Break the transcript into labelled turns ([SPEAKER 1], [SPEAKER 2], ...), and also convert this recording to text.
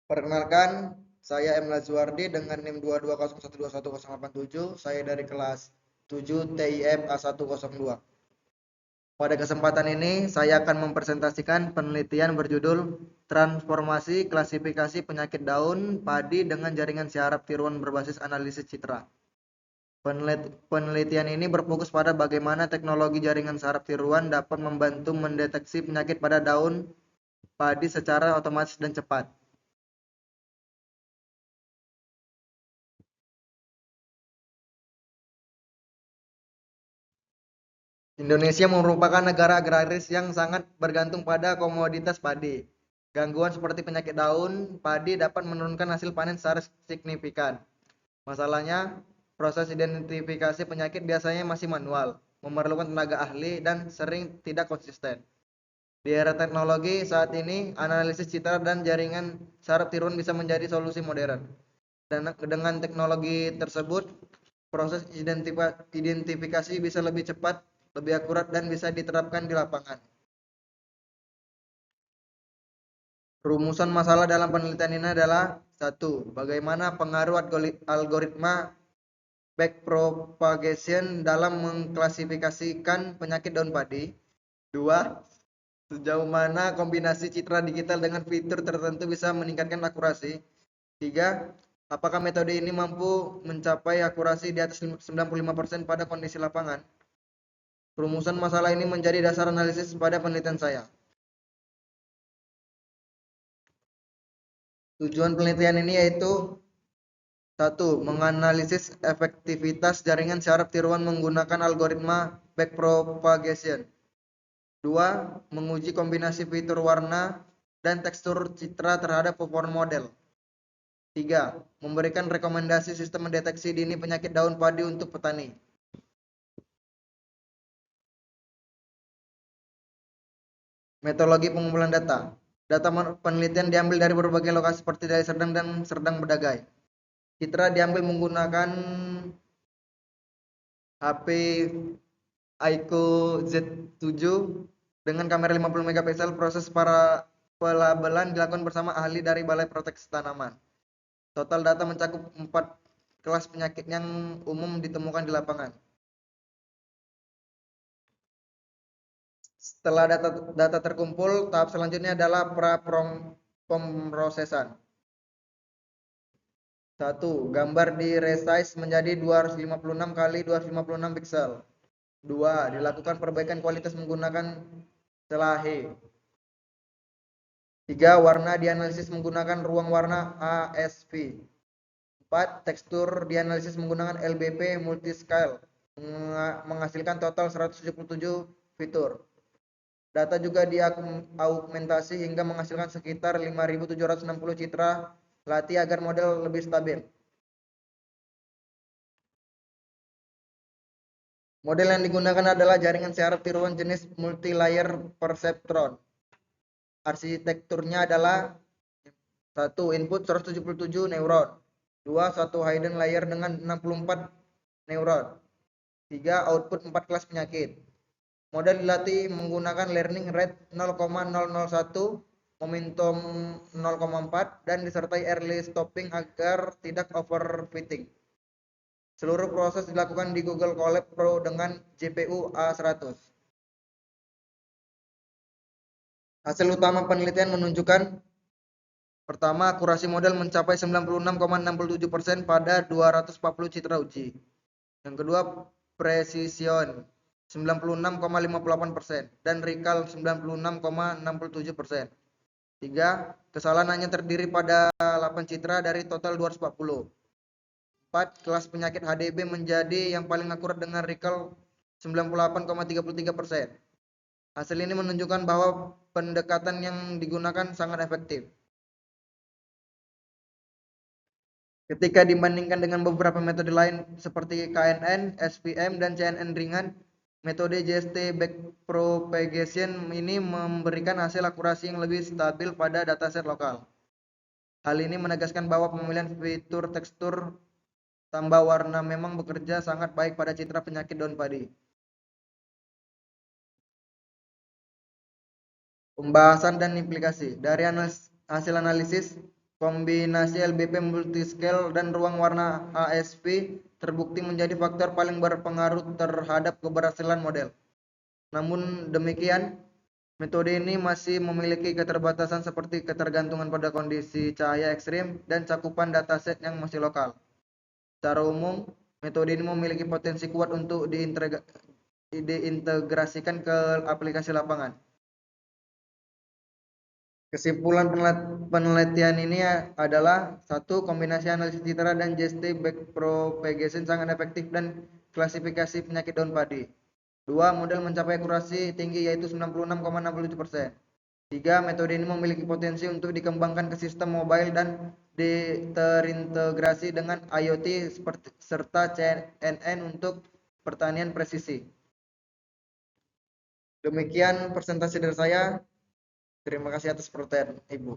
[SPEAKER 1] Perkenalkan, saya M. Lazuardi dengan NIM 2201211087. Saya dari kelas 7 TIM A102. Pada kesempatan ini, saya akan mempresentasikan penelitian berjudul Transformasi Klasifikasi Penyakit Daun Padi dengan Jaringan Syaraf Tiruan Berbasis Analisis Citra. Penelitian ini berfokus pada bagaimana teknologi jaringan saraf tiruan dapat membantu mendeteksi penyakit pada daun padi secara otomatis dan cepat. Indonesia merupakan negara agraris yang sangat bergantung pada komoditas padi. Gangguan seperti penyakit daun padi dapat menurunkan hasil panen secara signifikan. Masalahnya, proses identifikasi penyakit biasanya masih manual, memerlukan tenaga ahli dan sering tidak konsisten. Di era teknologi saat ini, analisis citra dan jaringan saraf tiruan bisa menjadi solusi modern. Dan dengan teknologi tersebut, proses identifikasi bisa lebih cepat, lebih akurat, dan bisa diterapkan di lapangan. Rumusan masalah dalam penelitian ini adalah: 1. Bagaimana pengaruh algoritma backpropagation dalam mengklasifikasikan penyakit daun padi? 2. Sejauh mana kombinasi citra digital dengan fitur tertentu bisa meningkatkan akurasi? 3. Apakah metode ini mampu mencapai akurasi di atas 95% pada kondisi lapangan? Rumusan masalah ini menjadi dasar analisis pada penelitian saya. Tujuan penelitian ini yaitu: 1. Menganalisis efektivitas jaringan syaraf tiruan menggunakan algoritma backpropagation. 2. Menguji kombinasi fitur warna dan tekstur citra terhadap performa model. 3. Memberikan rekomendasi sistem mendeteksi dini penyakit daun padi untuk petani. Metodologi pengumpulan data. Data penelitian diambil dari berbagai lokasi seperti Deli Serdang dan Serdang Bedagai. Citra diambil menggunakan HP Aiko Z7 dengan kamera 50 megapiksel. Proses para pelabelan dilakukan bersama ahli dari Balai Proteksi Tanaman. Total data mencakup 4 kelas penyakit yang umum ditemukan di lapangan. Setelah data terkumpul, tahap selanjutnya adalah pemrosesan. 1. Gambar di resize menjadi 256 kali 256 pixel. 2. Dilakukan perbaikan kualitas menggunakan Selahe. 3. Warna dianalisis menggunakan ruang warna ASV. 4. Tekstur dianalisis menggunakan LBP multiscale menghasilkan total 177 fitur. Data juga diaugmentasi hingga menghasilkan sekitar 5.760 citra latih agar model lebih stabil. Model yang digunakan adalah jaringan syaraf tiruan jenis multilayer perceptron. Arsitekturnya adalah: 1. Input 177 neuron. 2. Satu hidden layer dengan 64 neuron. 3. Output 4 kelas penyakit. Model dilatih menggunakan learning rate 0,001, momentum 0,4, dan disertai early stopping agar tidak overfitting. Seluruh proses dilakukan di Google Colab Pro dengan GPU A100. Hasil utama penelitian menunjukkan: pertama, akurasi model mencapai 96,67% pada 240 citra uji. Yang kedua, precision 96,58% dan recall 96,67%. 3. Kesalahan hanya terdiri pada 8 citra dari total 240. 4. Kelas penyakit HDB menjadi yang paling akurat dengan recall 98,33%. Hasil ini menunjukkan bahwa pendekatan yang digunakan sangat efektif. Ketika dibandingkan dengan beberapa metode lain seperti KNN, SVM, dan CNN ringan, metode JST backpropagation ini memberikan hasil akurasi yang lebih stabil pada dataset lokal. Hal ini menegaskan bahwa pemilihan fitur tekstur tambah warna memang bekerja sangat baik pada citra penyakit daun padi. Pembahasan dan implikasi. Dari hasil analisis, Kombinasi LBP multiscale dan ruang warna ASV terbukti menjadi faktor paling berpengaruh terhadap keberhasilan model. Namun demikian, metode ini masih memiliki keterbatasan seperti ketergantungan pada kondisi cahaya ekstrim dan cakupan dataset yang masih lokal. Secara umum, metode ini memiliki potensi kuat untuk diintegrasikan ke aplikasi lapangan. Kesimpulan penelitian ini adalah satu, kombinasi analisis citra dan GST backpropagation sangat efektif dan klasifikasi penyakit daun padi. Dua, model mencapai akurasi tinggi yaitu 96,67%. Tiga, metode ini memiliki potensi untuk dikembangkan ke sistem mobile dan terintegrasi dengan IoT serta CNN untuk pertanian presisi. Demikian presentasi dari saya. Terima kasih atas perhatian Ibu.